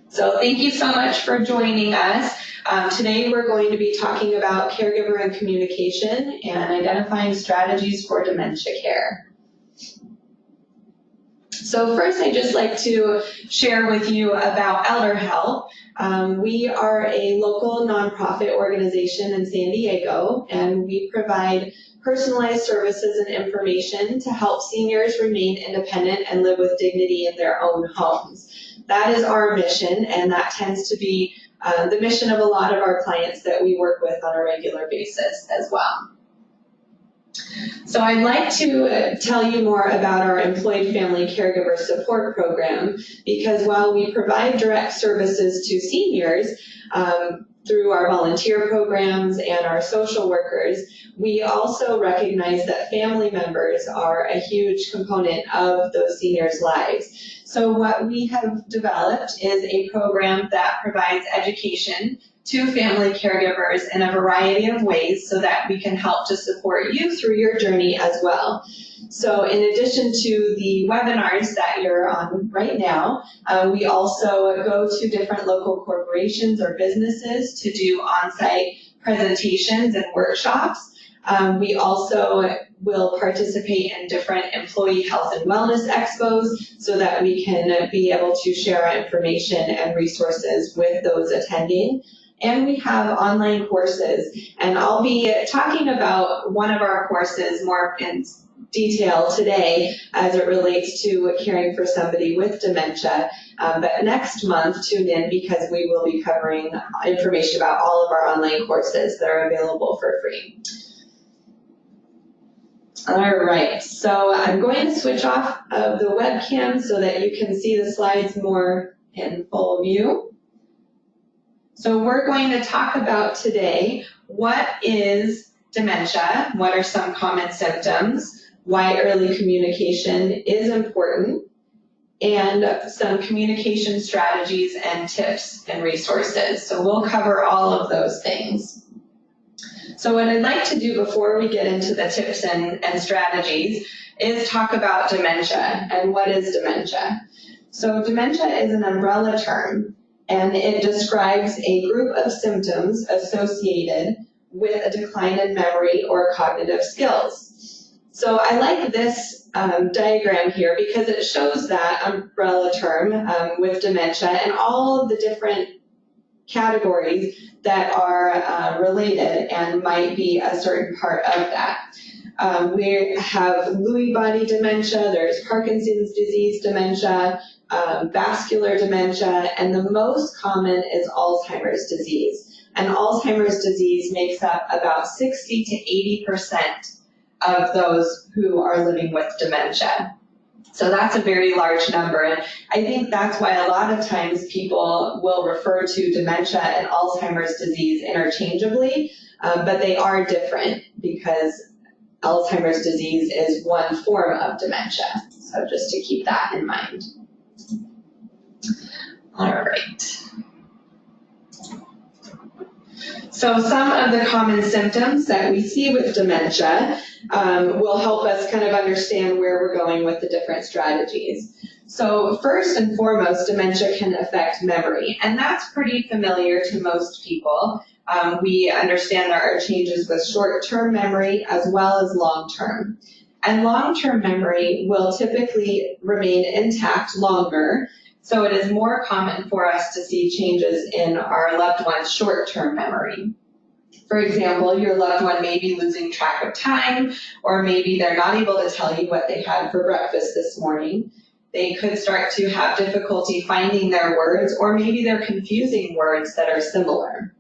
So thank you so much for joining us. Today we're going to be talking about caregiver and communication and identifying strategies for dementia care. So first, I'd just like to share with you about Elder Help. We are a local nonprofit organization in San Diego, and we provide personalized services and information to help seniors remain independent and live with dignity in their own homes. That is our mission, and that tends to be the mission of a lot of our clients that we work with on a regular basis as well. So I'd like to tell you more about our Employed Family Caregiver Support Program, because while we provide direct services to seniors through our volunteer programs and our social workers, we also recognize that family members are a huge component of those seniors' lives. So what we have developed is a program that provides education to family caregivers in a variety of ways so that we can help to support you through your journey as well. So in addition to the webinars that you're on right now, we also go to different local corporations or businesses to do on-site presentations and workshops. We also will participate in different employee health and wellness expos so that we can be able to share our information and resources with those attending. And we have online courses, and I'll be talking about one of our courses more in detail today as it relates to caring for somebody with dementia. But next month, tune in because we will be covering information about all of our online courses that are available for free. All right, so I'm going to switch off of the webcam so that you can see the slides more in full view. So we're going to talk about today what is dementia, what are some common symptoms, why early communication is important, and some communication strategies and tips and resources. So we'll cover all of those things. So what I'd like to do before we get into the tips and strategies is talk about dementia and what is dementia. So dementia is an umbrella term, and it describes a group of symptoms associated with a decline in memory or cognitive skills. So I like this diagram here because it shows that umbrella term with dementia and all of the different categories that are related and might be a certain part of that. We have Lewy body dementia, there's Parkinson's disease dementia, vascular dementia, and the most common is Alzheimer's disease. And Alzheimer's disease makes up about 60 to 80% of those who are living with dementia. So that's a very large number, and I think that's why a lot of times people will refer to dementia and Alzheimer's disease interchangeably, but they are different because Alzheimer's disease is one form of dementia. So just to keep that in mind. All right. So some of the common symptoms that we see with dementia will help us kind of understand where we're going with the different strategies. So first and foremost, dementia can affect memory, and that's pretty familiar to most people. We understand there are changes with short-term memory as well as long-term. And long-term memory will typically remain intact longer, so it is more common for us to see changes in our loved one's short-term memory. For example, your loved one may be losing track of time, or maybe they're not able to tell you what they had for breakfast this morning. They could start to have difficulty finding their words, or maybe they're confusing words that are similar.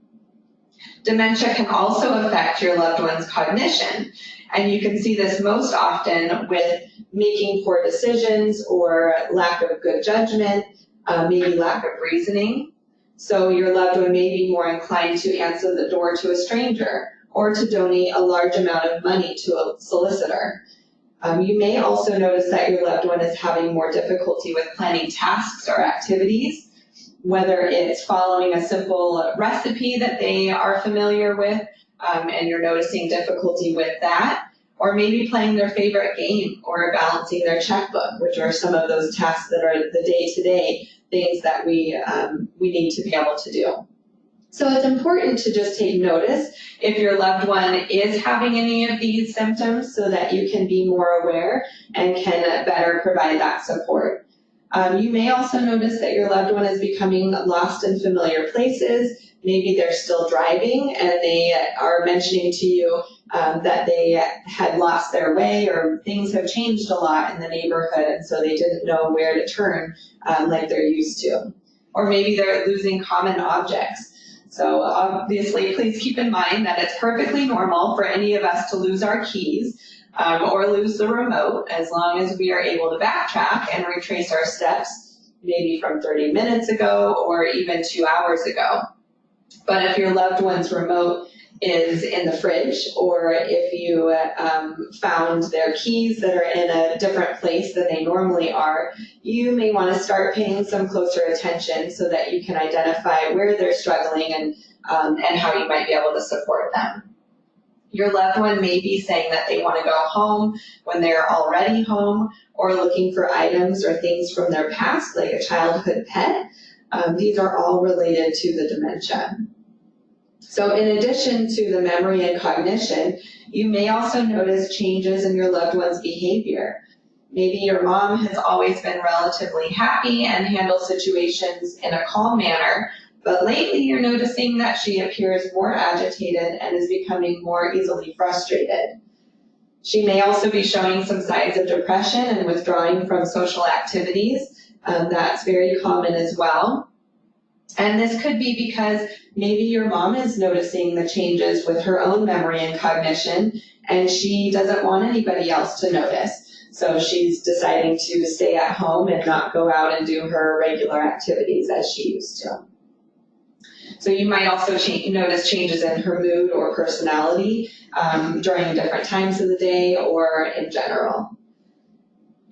Dementia can also affect your loved one's cognition, and you can see this most often with making poor decisions or lack of good judgment, maybe lack of reasoning. So your loved one may be more inclined to answer the door to a stranger or to donate a large amount of money to a solicitor. You may also notice that your loved one is having more difficulty with planning tasks or activities, whether it's following a simple recipe that they are familiar with, and you're noticing difficulty with that, or maybe playing their favorite game or balancing their checkbook, which are some of those tasks that are the day-to-day things that we need to be able to do. So it's important to just take notice if your loved one is having any of these symptoms so that you can be more aware and can better provide that support. You may also notice that your loved one is becoming lost in familiar places. Maybe they're still driving and they are mentioning to you that they had lost their way, or things have changed a lot in the neighborhood and so they didn't know where to turn like they're used to. Or maybe they're losing common objects. So obviously, please keep in mind that it's perfectly normal for any of us to lose our keys or lose the remote, as long as we are able to backtrack and retrace our steps, maybe from 30 minutes ago or even 2 hours ago. But if your loved one's remote is in the fridge, or if you found their keys that are in a different place than they normally are, you may want to start paying some closer attention so that you can identify where they're struggling and how you might be able to support them. Your loved one may be saying that they want to go home when they're already home, or looking for items or things from their past, like a childhood pet. These are all related to the dementia. So in addition to the memory and cognition, you may also notice changes in your loved one's behavior. Maybe your mom has always been relatively happy and handles situations in a calm manner, but lately you're noticing that she appears more agitated and is becoming more easily frustrated. She may also be showing some signs of depression and withdrawing from social activities. That's very common as well. And this could be because maybe your mom is noticing the changes with her own memory and cognition, and she doesn't want anybody else to notice. So she's deciding to stay at home and not go out and do her regular activities as she used to. So you might also notice changes in her mood or personality during different times of the day or in general.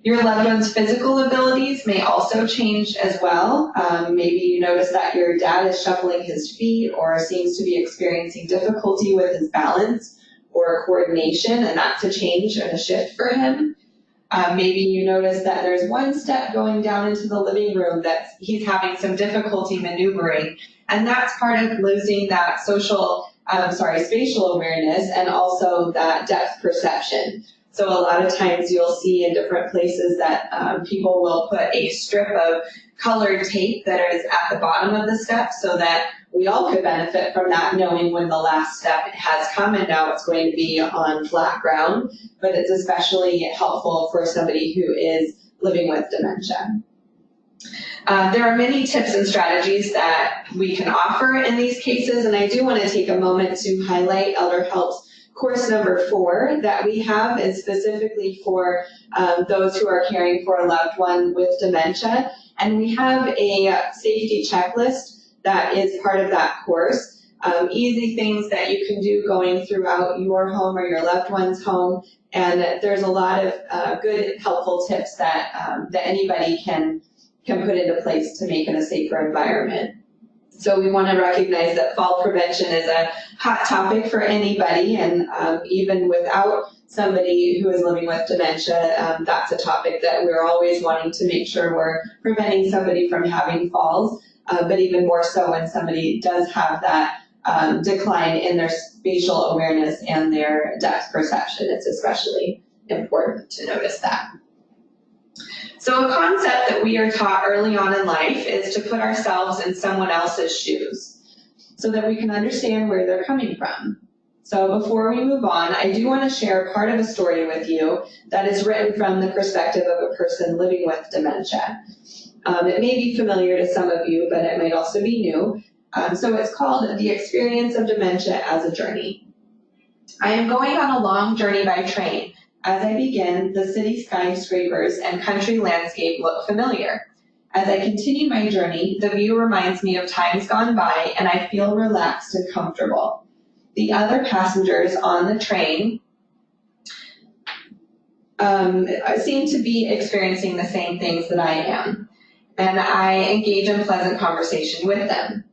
Your loved one's physical abilities may also change as well. Maybe you notice that your dad is shuffling his feet or seems to be experiencing difficulty with his balance or coordination, and that's a change and a shift for him. Maybe you notice that there's one step going down into the living room that he's having some difficulty maneuvering, and that's part of losing that spatial awareness and also that depth perception. So a lot of times you'll see in different places that people will put a strip of colored tape that is at the bottom of the step so that we all could benefit from that, knowing when the last step has come and now it's going to be on flat ground. But it's especially helpful for somebody who is living with dementia. There are many tips and strategies that we can offer in these cases, and I do want to take a moment to highlight Elder Help's course number 4 that we have is specifically for those who are caring for a loved one with dementia. And we have a safety checklist that is part of that course. Easy things that you can do going throughout your home or your loved one's home. And there's a lot of good, helpful tips that anybody can put into place to make it a safer environment. So we want to recognize that fall prevention is a hot topic for anybody, and even without somebody who is living with dementia, that's a topic that we're always wanting to make sure we're preventing somebody from having falls, but even more so when somebody does have that decline in their spatial awareness and their depth perception. It's especially important to notice that. So a concept that we are taught early on in life is to put ourselves in someone else's shoes so that we can understand where they're coming from. So before we move on, I do want to share part of a story with you that is written from the perspective of a person living with dementia. It may be familiar to some of you, but it might also be new. So it's called The Experience of Dementia as a Journey. I am going on a long journey by train. As I begin, the city skyscrapers and country landscape look familiar. As I continue my journey, the view reminds me of times gone by, and I feel relaxed and comfortable. The other passengers on the train seem to be experiencing the same things that I am, and I engage in pleasant conversation with them.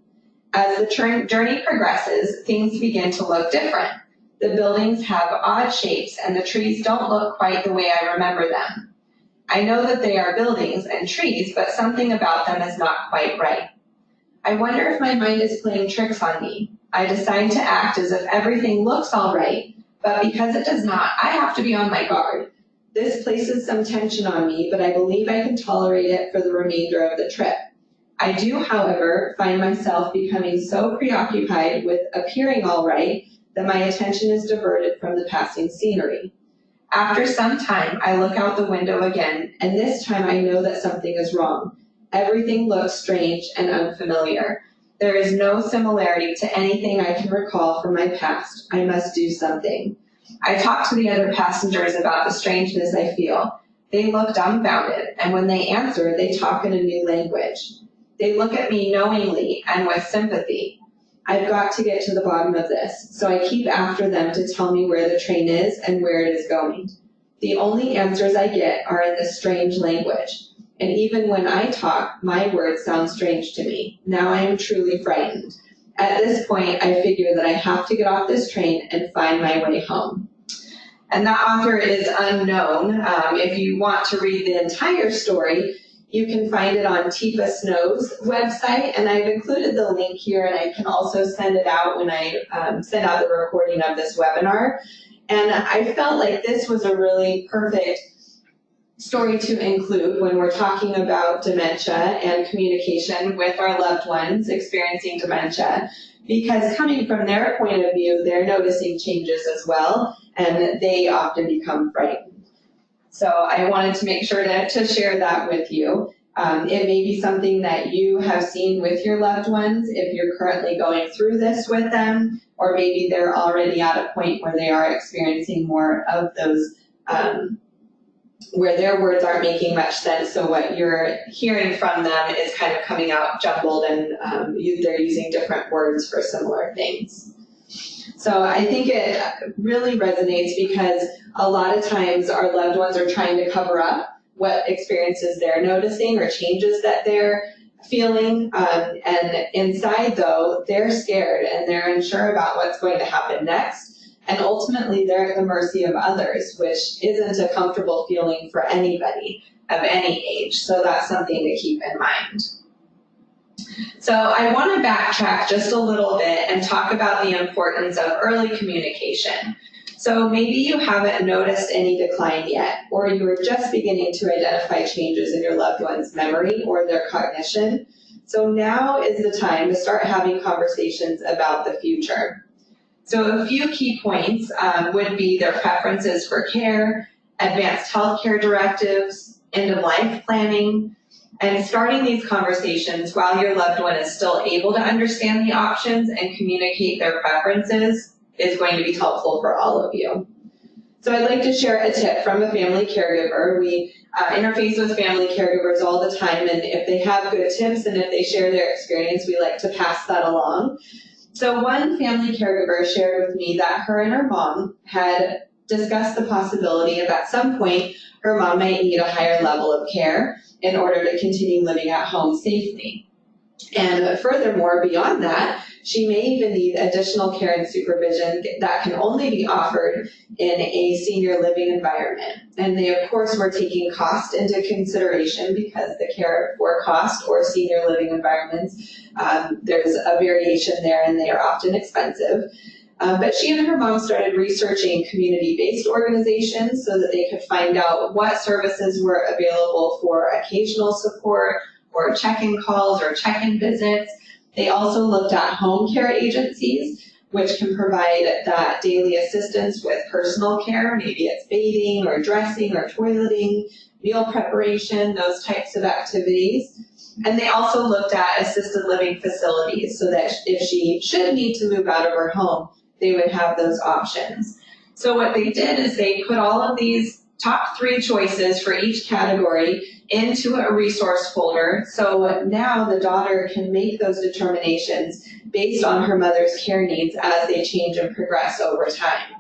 As the journey progresses, things begin to look different. The buildings have odd shapes and the trees don't look quite the way I remember them. I know that they are buildings and trees, but something about them is not quite right. I wonder if my mind is playing tricks on me. I decide to act as if everything looks all right, but because it does not, I have to be on my guard. This places some tension on me, but I believe I can tolerate it for the remainder of the trip. I do, however, find myself becoming so preoccupied with appearing all right that my attention is diverted from the passing scenery. After some time, I look out the window again, and this time I know that something is wrong. Everything looks strange and unfamiliar. There is no similarity to anything I can recall from my past. I must do something. I talk to the other passengers about the strangeness I feel. They look dumbfounded, and when they answer, they talk in a new language. They look at me knowingly and with sympathy. I've got to get to the bottom of this, so I keep after them to tell me where the train is and where it is going. The only answers I get are in this strange language, and even when I talk, my words sound strange to me. Now I am truly frightened. At this point, I figure that I have to get off this train and find my way home. And that author is unknown. If you want to read the entire story, you can find it on Tifa Snow's website, and I've included the link here, and I can also send it out when I send out the recording of this webinar. And I felt like this was a really perfect story to include when we're talking about dementia and communication with our loved ones experiencing dementia, because coming from their point of view, they're noticing changes as well, and they often become frightened. So I wanted to make sure to share that with you. It may be something that you have seen with your loved ones if you're currently going through this with them, or maybe they're already at a point where they are experiencing more of those, where their words aren't making much sense, so what you're hearing from them is kind of coming out jumbled, and they're using different words for similar things. So I think it really resonates because a lot of times our loved ones are trying to cover up what experiences they're noticing or changes that they're feeling. And inside, though, they're scared and they're unsure about what's going to happen next. And ultimately, they're at the mercy of others, which isn't a comfortable feeling for anybody of any age. So that's something to keep in mind. So I want to backtrack just a little bit and talk about the importance of early communication. So maybe you haven't noticed any decline yet, or you are just beginning to identify changes in your loved one's memory or their cognition. So now is the time to start having conversations about the future. So a few key points would be their preferences for care, advanced healthcare directives, end-of-life planning, and starting these conversations while your loved one is still able to understand the options and communicate their preferences is going to be helpful for all of you. So I'd like to share a tip from a family caregiver. We interface with family caregivers all the time, and if they have good tips and if they share their experience, we like to pass that along. So one family caregiver shared with me that her and her mom had discussed the possibility of at some point her mom might need a higher level of care in order to continue living at home safely. And furthermore, beyond that, she may even need additional care and supervision that can only be offered in a senior living environment. And they, of course, were taking cost into consideration because the care for cost or senior living environments, there's a variation there and they are often expensive. But she and her mom started researching community-based organizations so that they could find out what services were available for occasional support or check-in calls or check-in visits. They also looked at home care agencies, which can provide that daily assistance with personal care. Maybe it's bathing or dressing or toileting, meal preparation, those types of activities. And they also looked at assisted living facilities so that if she should need to move out of her home, they would have those options. So what they did is they put all of these top 3 choices for each category into a resource folder. So now the daughter can make those determinations based on her mother's care needs as they change and progress over time.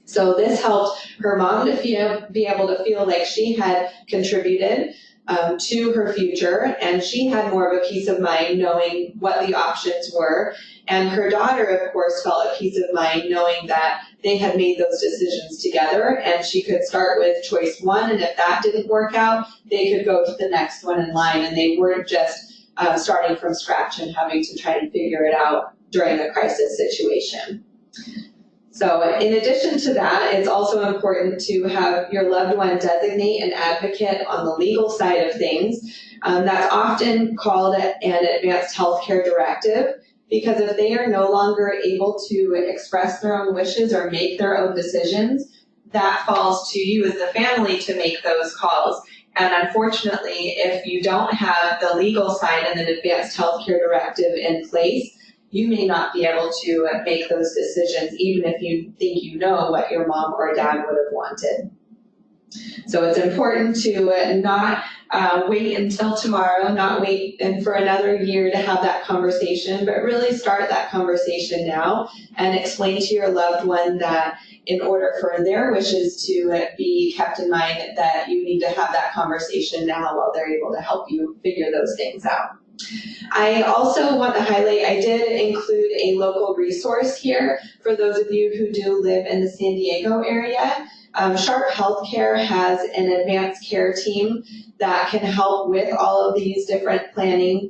So this helped her mom to be able to feel like she had contributed to her future, and she had more of a peace of mind knowing what the options were. And her daughter, of course, felt a peace of mind knowing that they had made those decisions together, and she could start with choice one, and if that didn't work out, they could go to the next one in line, and they weren't just starting from scratch and having to try and figure it out during a crisis situation. So in addition to that, it's also important to have your loved one designate an advocate on the legal side of things. That's often called an advanced healthcare directive, because if they are no longer able to express their own wishes or make their own decisions, that falls to you as the family to make those calls. And unfortunately, if you don't have the legal side and an advanced healthcare directive in place, you may not be able to make those decisions, even if you think you know what your mom or dad would have wanted. So it's important to not wait until tomorrow, not wait for another year to have that conversation, but really start that conversation now and explain to your loved one that in order for their wishes to be kept in mind, that you need to have that conversation now while they're able to help you figure those things out. I also want to highlight, I did include a local resource here for those of you who do live in the San Diego area. Sharp Healthcare has an advanced care team that can help with all of these different planning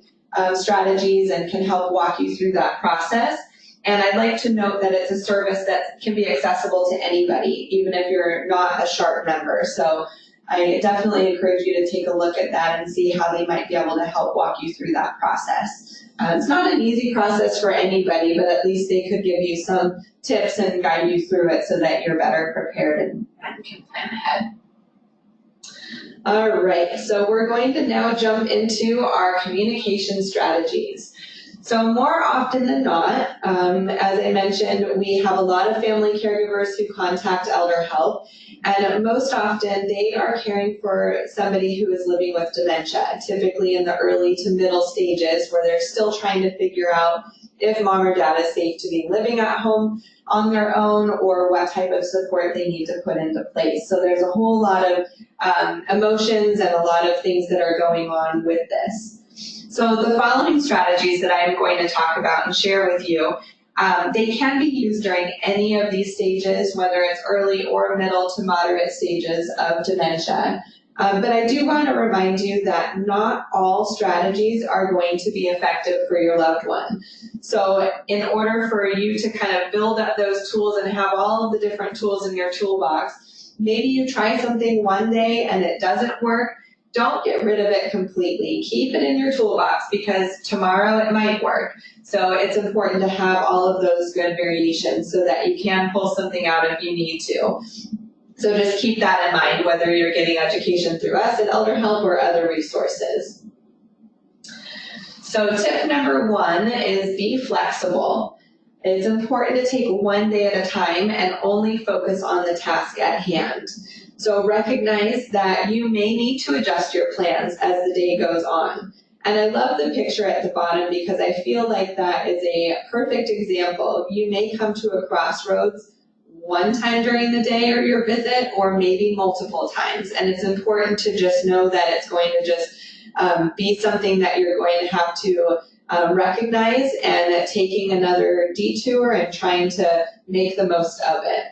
strategies and can help walk you through that process. And I'd like to note that it's a service that can be accessible to anybody, even if you're not a Sharp member. So I definitely encourage you to take a look at that and see how they might be able to help walk you through that process. It's not an easy process for anybody, but at least they could give you some tips and guide you through it so that you're better prepared and can plan ahead. All right, so we're going to now jump into our communication strategies. So more often than not, as I mentioned, we have a lot of family caregivers who contact Elder Help, and most often they are caring for somebody who is living with dementia, typically in the early to middle stages where they're still trying to figure out if mom or dad is safe to be living at home on their own or what type of support they need to put into place. So there's a whole lot of emotions and a lot of things that are going on with this. So the following strategies that I am going to talk about and share with you, they can be used during any of these stages, whether it's early or middle to moderate stages of dementia. But I do want to remind you that not all strategies are going to be effective for your loved one. So in order for you to kind of build up those tools and have all of the different tools in your toolbox, maybe you try something one day and it doesn't work. Don't get rid of it completely. Keep it in your toolbox because tomorrow it might work. So it's important to have all of those good variations so that you can pull something out if you need to. So just keep that in mind, whether you're getting education through us at Elder Help or other resources. So tip number one is be flexible. It's important to take one day at a time and only focus on the task at hand. So recognize that you may need to adjust your plans as the day goes on. And I love the picture at the bottom because I feel like that is a perfect example. You may come to a crossroads one time during the day or your visit, or maybe multiple times. And it's important to just know that it's going to just be something that you're going to have to recognize and taking another detour and trying to make the most of it.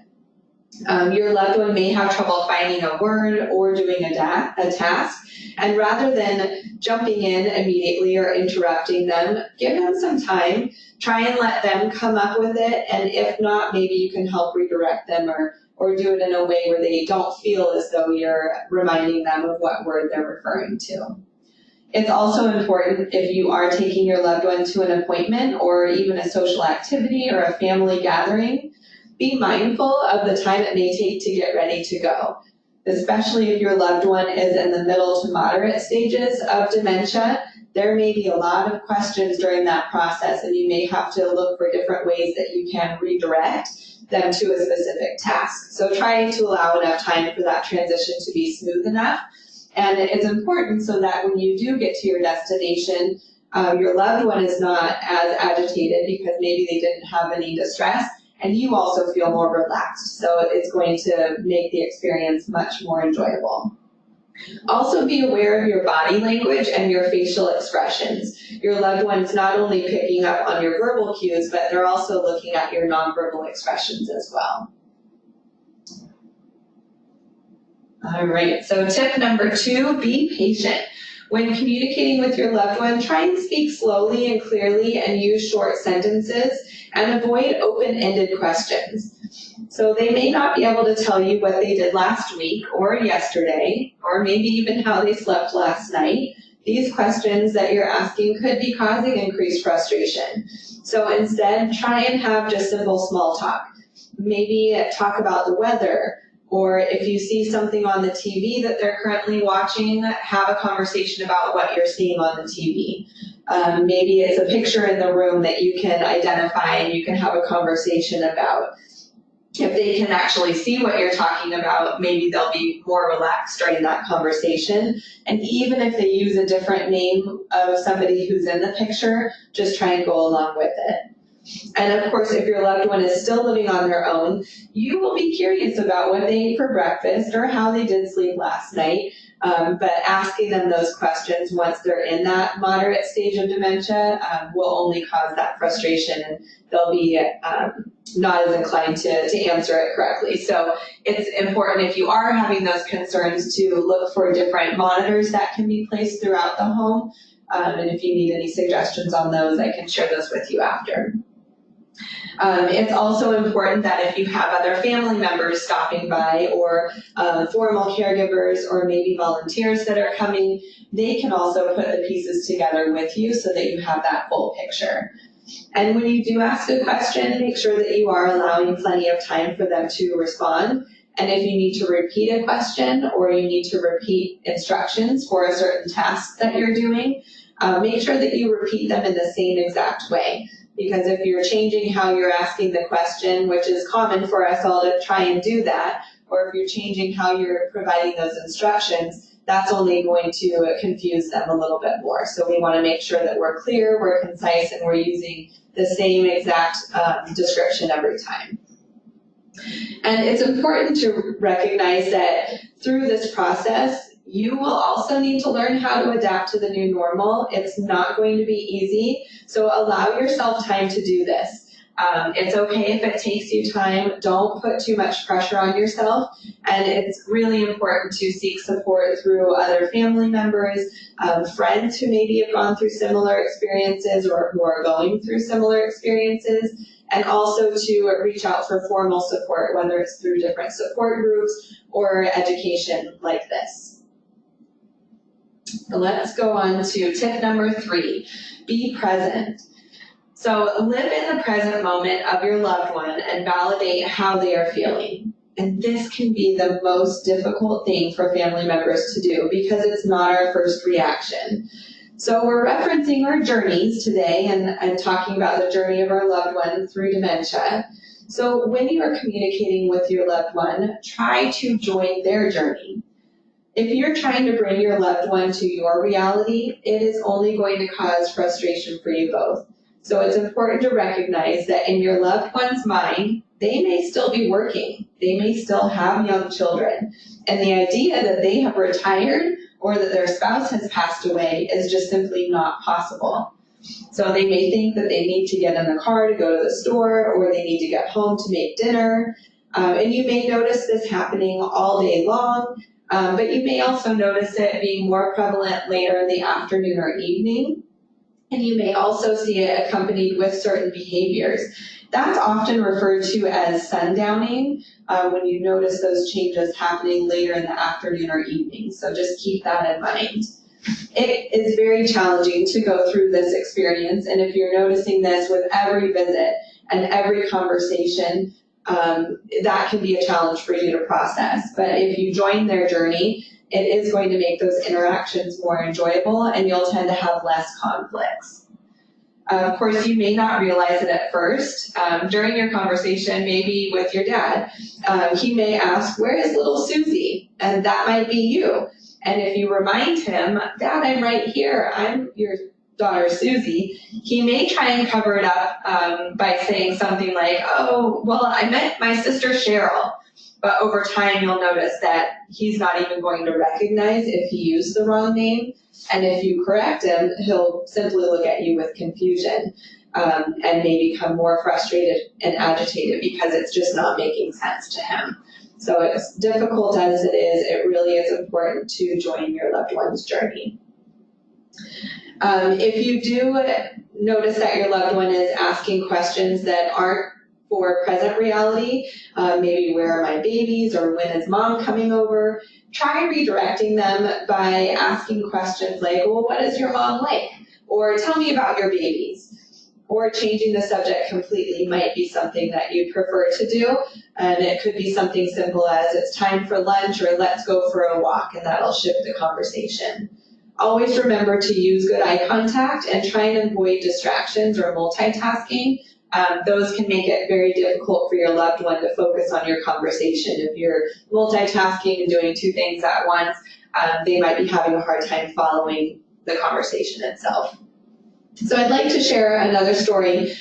Your loved one may have trouble finding a word or doing a task, and rather than jumping in immediately or interrupting them, give them some time, try and let them come up with it, and if not, maybe you can help redirect them or do it in a way where they don't feel as though you're reminding them of what word they're referring to. It's also important if you are taking your loved one to an appointment or even a social activity or a family gathering, be mindful of the time it may take to get ready to go, especially if your loved one is in the middle to moderate stages of dementia. There may be a lot of questions during that process, and you may have to look for different ways that you can redirect them to a specific task. So try to allow enough time for that transition to be smooth enough. And it's important so that when you do get to your destination, your loved one is not as agitated because maybe they didn't have any distress, and you also feel more relaxed. So it's going to make the experience much more enjoyable. Also be aware of your body language and your facial expressions. Your loved one's not only picking up on your verbal cues, but they're also looking at your nonverbal expressions as well. All right, so tip number 2, be patient. When communicating with your loved one, try and speak slowly and clearly and use short sentences and avoid open-ended questions. So they may not be able to tell you what they did last week or yesterday, or maybe even how they slept last night. These questions that you're asking could be causing increased frustration. So instead, try and have just simple small talk. Maybe talk about the weather, or if you see something on the TV that they're currently watching, have a conversation about what you're seeing on the TV. Maybe it's a picture in the room that you can identify and you can have a conversation about. If they can actually see what you're talking about, maybe they'll be more relaxed during that conversation. And even if they use a different name of somebody who's in the picture, just try and go along with it. And of course, if your loved one is still living on their own, you will be curious about what they ate for breakfast or how they did sleep last night. But asking them those questions once they're in that moderate stage of dementia will only cause that frustration, and they'll be not as inclined to answer it correctly. So it's important, if you are having those concerns, to look for different monitors that can be placed throughout the home. And if you need any suggestions on those, I can share those with you after. It's also important that if you have other family members stopping by, or formal caregivers, or maybe volunteers that are coming, they can also put the pieces together with you so that you have that full picture. And when you do ask a question, make sure that you are allowing plenty of time for them to respond. And if you need to repeat a question or you need to repeat instructions for a certain task that you're doing, make sure that you repeat them in the same exact way. Because if you're changing how you're asking the question, which is common for us all to try and do that, or if you're changing how you're providing those instructions, that's only going to confuse them a little bit more. So we want to make sure that we're clear, we're concise, and we're using the same exact description every time. And it's important to recognize that through this process, you will also need to learn how to adapt to the new normal. It's not going to be easy, so allow yourself time to do this. It's okay if it takes you time. Don't put too much pressure on yourself, and it's really important to seek support through other family members, friends who maybe have gone through similar experiences or who are going through similar experiences, and also to reach out for formal support, whether it's through different support groups or education like this. Let's go on to tip number 3, be present. So live in the present moment of your loved one and validate how they are feeling. And this can be the most difficult thing for family members to do because it's not our first reaction. So we're referencing our journeys today and talking about the journey of our loved one through dementia. So when you are communicating with your loved one, try to join their journey. If you're trying to bring your loved one to your reality, it is only going to cause frustration for you both. So it's important to recognize that in your loved one's mind, they may still be working. They may still have young children. And the idea that they have retired or that their spouse has passed away is just simply not possible. So they may think that they need to get in the car to go to the store, or they need to get home to make dinner. And you may notice this happening all day long, but you may also notice it being more prevalent later in the afternoon or evening. And you may also see it accompanied with certain behaviors. That's often referred to as sundowning when you notice those changes happening later in the afternoon or evening. So just keep that in mind. It is very challenging to go through this experience, and if you're noticing this with every visit and every conversation, that can be a challenge for you to process. But if you join their journey, it is going to make those interactions more enjoyable, and you'll tend to have less conflicts. Of course, you may not realize it at first. During your conversation, maybe with your dad, he may ask, "Where is little Susie?" And that might be you. And if you remind him, "Dad, I'm right here. I'm your daughter Susie," he may try and cover it up by saying something like, "Oh, well, I met my sister Cheryl," but over time you'll notice that he's not even going to recognize if he used the wrong name, and if you correct him, he'll simply look at you with confusion and may become more frustrated and agitated because it's just not making sense to him. So as difficult as it is, it really is important to join your loved one's journey. If you do notice that your loved one is asking questions that aren't for present reality, maybe where are my babies or when is mom coming over, try redirecting them by asking questions like, well, what is your mom like? Or tell me about your babies. Or changing the subject completely might be something that you prefer to do. And it could be something simple as it's time for lunch or let's go for a walk, and that'll shift the conversation. Always remember to use good eye contact and try and avoid distractions or multitasking. Those can make it very difficult for your loved one to focus on your conversation. If you're multitasking and doing two things at once, they might be having a hard time following the conversation itself. So I'd like to share another story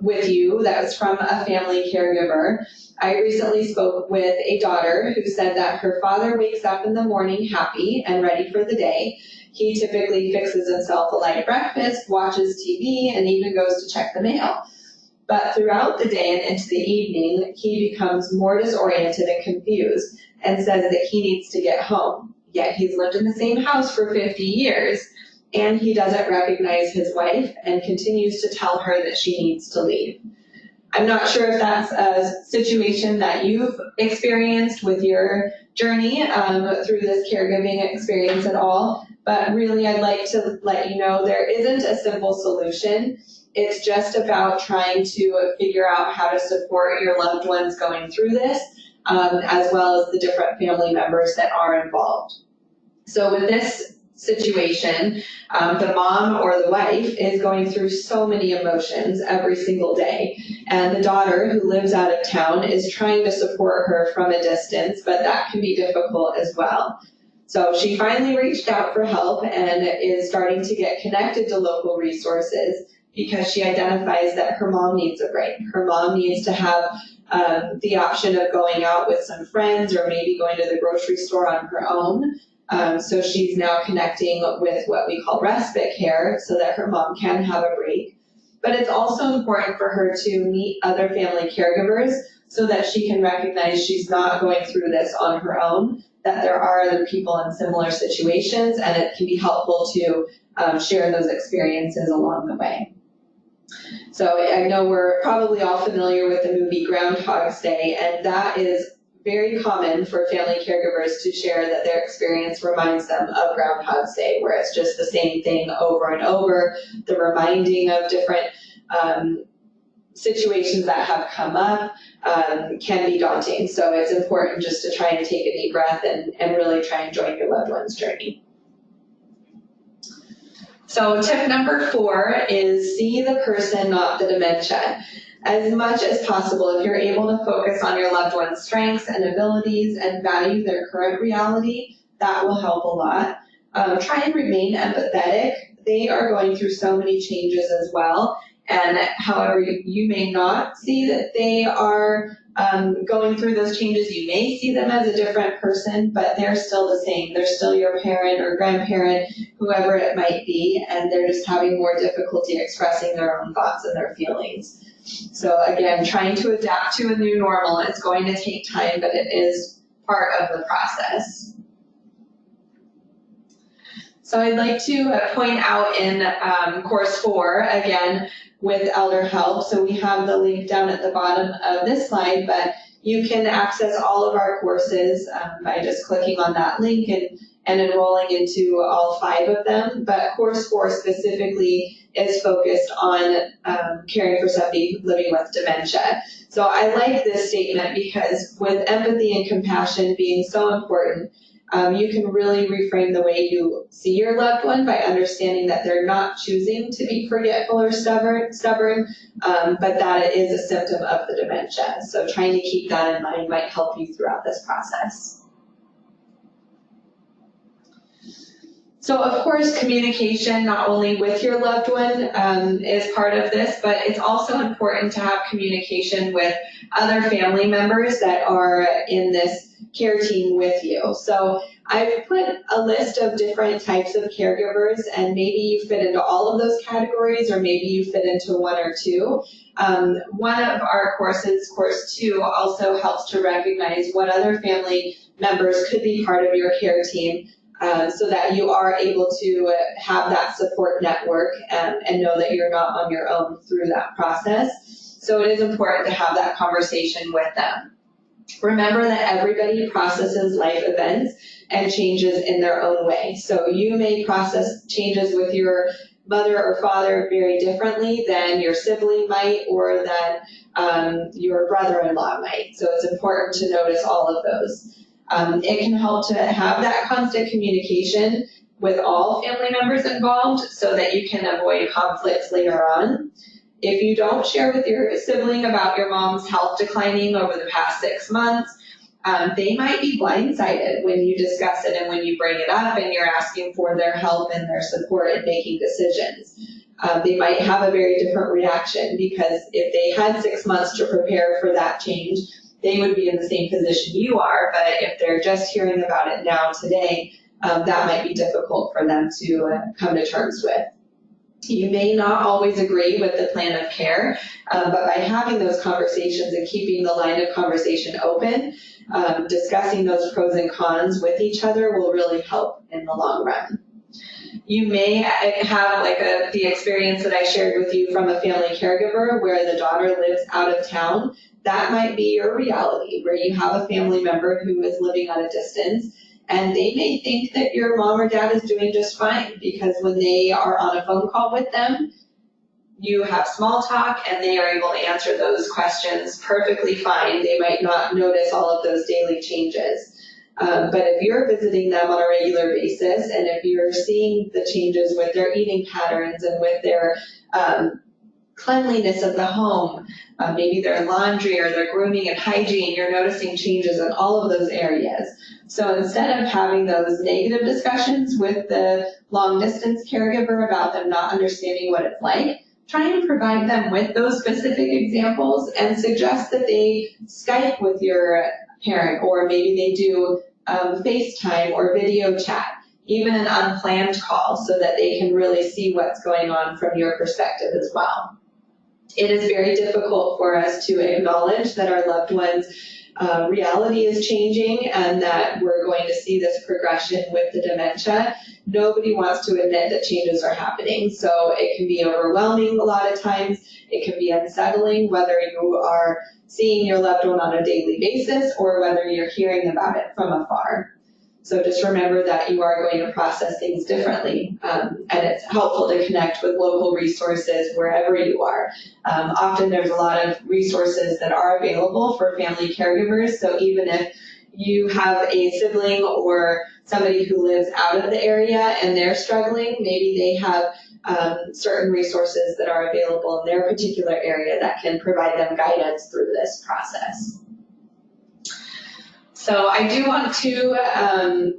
with you that was from a family caregiver. I recently spoke with a daughter who said that her father wakes up in the morning happy and ready for the day. He typically fixes himself a light breakfast, watches TV, and even goes to check the mail. But throughout the day and into the evening, he becomes more disoriented and confused and says that he needs to get home. Yet he's lived in the same house for 50 years. And he doesn't recognize his wife and continues to tell her that she needs to leave. I'm not sure if that's a situation that you've experienced with your journey through this caregiving experience at all, but really I'd like to let you know there isn't a simple solution. It's just about trying to figure out how to support your loved ones going through this, as well as the different family members that are involved. So with this situation, the mom or the wife is going through so many emotions every single day, and the daughter who lives out of town is trying to support her from a distance, but that can be difficult as well. So she finally reached out for help and is starting to get connected to local resources because she identifies that her mom needs a break. Her mom needs to have the option of going out with some friends or maybe going to the grocery store on her own. So she's now connecting with what we call respite care so that her mom can have a break. But it's also important for her to meet other family caregivers so that she can recognize she's not going through this on her own, that there are other people in similar situations, and it can be helpful to share those experiences along the way. So I know we're probably all familiar with the movie Groundhog's Day, and that is very common for family caregivers to share that their experience reminds them of Groundhog's Day, where it's just the same thing over and over. The reminding of different situations that have come up can be daunting. So it's important just to try and take a deep breath and really try and join your loved one's journey. So tip number 4 is see the person, not the dementia. As much as possible, if you're able to focus on your loved one's strengths and abilities and value their current reality, that will help a lot. Try and remain empathetic. They are going through so many changes as well. And however, you may not see that they are going through those changes. You may see them as a different person, but they're still the same. They're still your parent or grandparent, whoever it might be, and they're just having more difficulty expressing their own thoughts and their feelings. So again, trying to adapt to a new normal, it's going to take time, but it is part of the process. So I'd like to point out in course 4, again, with Elder Help. So we have the link down at the bottom of this slide, but you can access all of our courses by just clicking on that link and enrolling into all 5 of them. But course 4 specifically is focused on caring for somebody living with dementia. So I like this statement because with empathy and compassion being so important, you can really reframe the way you see your loved one by understanding that they're not choosing to be forgetful or stubborn, but that it is a symptom of the dementia. So trying to keep that in mind might help you throughout this process. So of course, communication not only with your loved one is part of this, but it's also important to have communication with other family members that are in this care team with you. So I've put a list of different types of caregivers, and maybe you fit into all of those categories, or maybe you fit into one or two. One of our courses, Course 2, also helps to recognize what other family members could be part of your care team, so that you are able to have that support network and know that you're not on your own through that process. So it is important to have that conversation with them. Remember that everybody processes life events and changes in their own way. So you may process changes with your mother or father very differently than your sibling might, or than your brother-in-law might. So it's important to notice all of those. It can help to have that constant communication with all family members involved so that you can avoid conflicts later on. If you don't share with your sibling about your mom's health declining over the past 6 months, they might be blindsided when you discuss it and when you bring it up and you're asking for their help and their support in making decisions. They might have a very different reaction, because if they had 6 months to prepare for that change, they would be in the same position you are. But if they're just hearing about it now today, that might be difficult for them to come to terms with. You may not always agree with the plan of care, but by having those conversations and keeping the line of conversation open, discussing those pros and cons with each other will really help in the long run. You may have the experience that I shared with you from a family caregiver where the daughter lives out of town. That might be your reality, where you have a family member who is living at a distance, and they may think that your mom or dad is doing just fine, because when they are on a phone call with them, you have small talk and they are able to answer those questions perfectly fine. They might not notice all of those daily changes. But if you're visiting them on a regular basis, and if you're seeing the changes with their eating patterns and with their cleanliness of the home, maybe their laundry or their grooming and hygiene, you're noticing changes in all of those areas. So instead of having those negative discussions with the long distance caregiver about them not understanding what it's like, try and provide them with those specific examples and suggest that they Skype with your parent, or maybe they do FaceTime or video chat, even an unplanned call, so that they can really see what's going on from your perspective as well. It is very difficult for us to acknowledge that our loved ones' reality is changing and that we're going to see this progression with the dementia. Nobody wants to admit that changes are happening, so it can be overwhelming a lot of times. It can be unsettling, whether you are seeing your loved one on a daily basis or whether you're hearing about it from afar. So just remember that you are going to process things differently, and it's helpful to connect with local resources wherever you are. Often there's a lot of resources that are available for family caregivers, so even if you have a sibling or somebody who lives out of the area and they're struggling, maybe they have certain resources that are available in their particular area that can provide them guidance through this process. So I do want to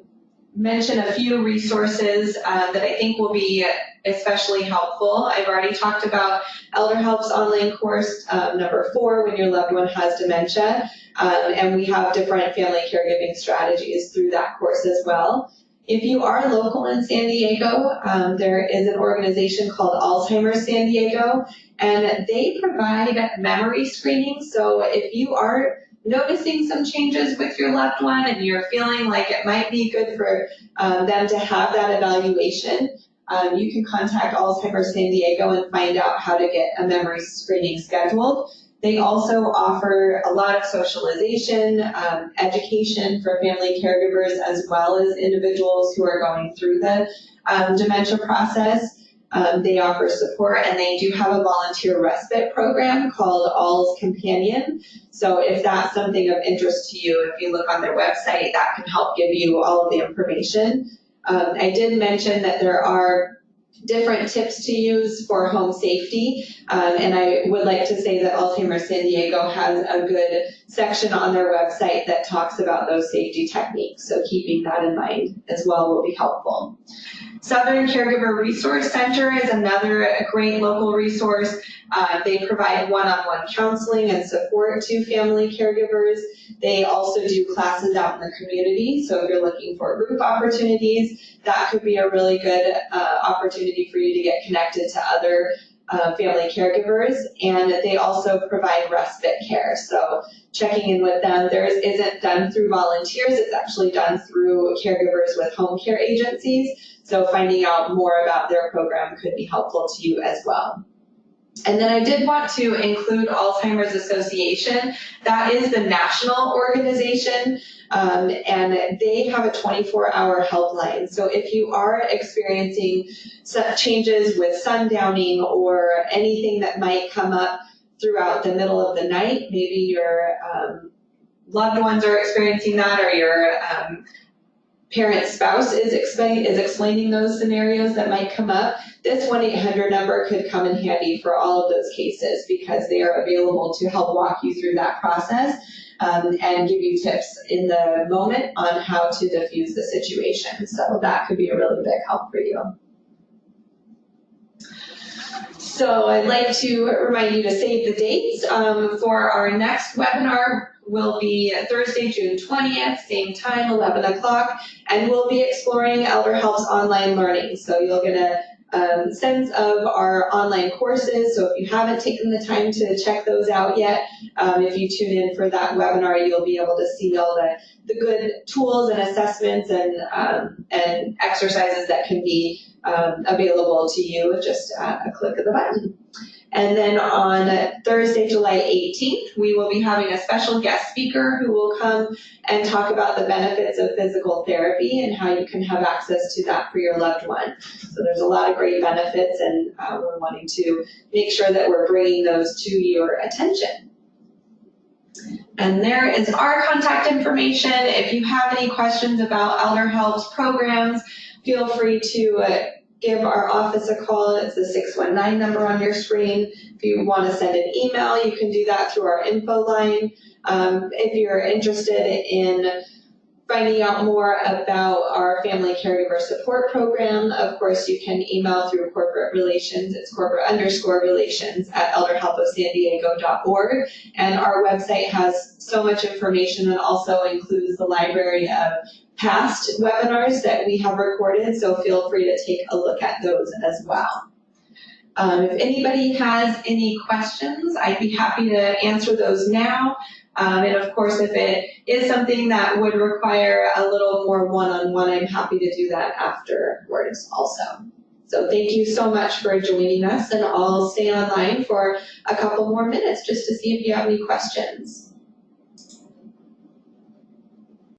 mention a few resources that I think will be especially helpful. I've already talked about Elder Help's online course, number 4, when your loved one has dementia, and we have different family caregiving strategies through that course as well. If you are local in San Diego, there is an organization called Alzheimer's San Diego, and they provide memory screening. So if you are noticing some changes with your loved one and you're feeling like it might be good for them to have that evaluation, you can contact Alzheimer's San Diego and find out how to get a memory screening scheduled. They also offer a lot of socialization, education for family caregivers as well as individuals who are going through the dementia process. They offer support, and they do have a volunteer respite program called All's Companion. So if that's something of interest to you, if you look on their website, that can help give you all of the information. I did mention that there are different tips to use for home safety, and I would like to say that Alzheimer's San Diego has a good section on their website that talks about those safety techniques, so keeping that in mind as well will be helpful. Southern Caregiver Resource Center is another great local resource. They provide one-on-one counseling and support to family caregivers. They also do classes out in the community, so if you're looking for group opportunities, that could be a really good opportunity for you to get connected to other family caregivers. And they also provide respite care, so checking in with them. Theirs isn't done through volunteers, it's actually done through caregivers with home care agencies. So finding out more about their program could be helpful to you as well. And then I did want to include Alzheimer's Association. That is the national organization, and they have a 24-hour helpline. So if you are experiencing changes with sundowning or anything that might come up throughout the middle of the night, maybe your loved ones are experiencing that, or your parent spouse is explaining those scenarios that might come up, this 1-800 number could come in handy for all of those cases, because they are available to help walk you through that process and give you tips in the moment on how to diffuse the situation. So that could be a really big help for you. So I'd like to remind you to save the dates for our next webinar. Will be Thursday, June 20th, same time, 11 o'clock, and we'll be exploring Elder Help's online learning. So you'll get a sense of our online courses. So if you haven't taken the time to check those out yet, if you tune in for that webinar, you'll be able to see all the good tools and assessments and exercises that can be available to you with just a click of the button. And then on Thursday, July 18th, we will be having a special guest speaker who will come and talk about the benefits of physical therapy and how you can have access to that for your loved one. So there's a lot of great benefits, and we're wanting to make sure that we're bringing those to your attention. And there is our contact information. If you have any questions about Elder Help's programs, feel free to give our office a call. It's the 619 number on your screen. If you want to send an email, you can do that through our info line. If you're interested in finding out more about our family caregiver support program, of course, you can email through corporate relations. It's corporate_relations@elderhelpofsandiego.org. And our website has so much information and also includes the library of past webinars that we have recorded, so feel free to take a look at those as well. If anybody has any questions, I'd be happy to answer those now. And of course, if it is something that would require a little more one-on-one, I'm happy to do that afterwards also. So thank you so much for joining us, and I'll stay online for a couple more minutes just to see if you have any questions.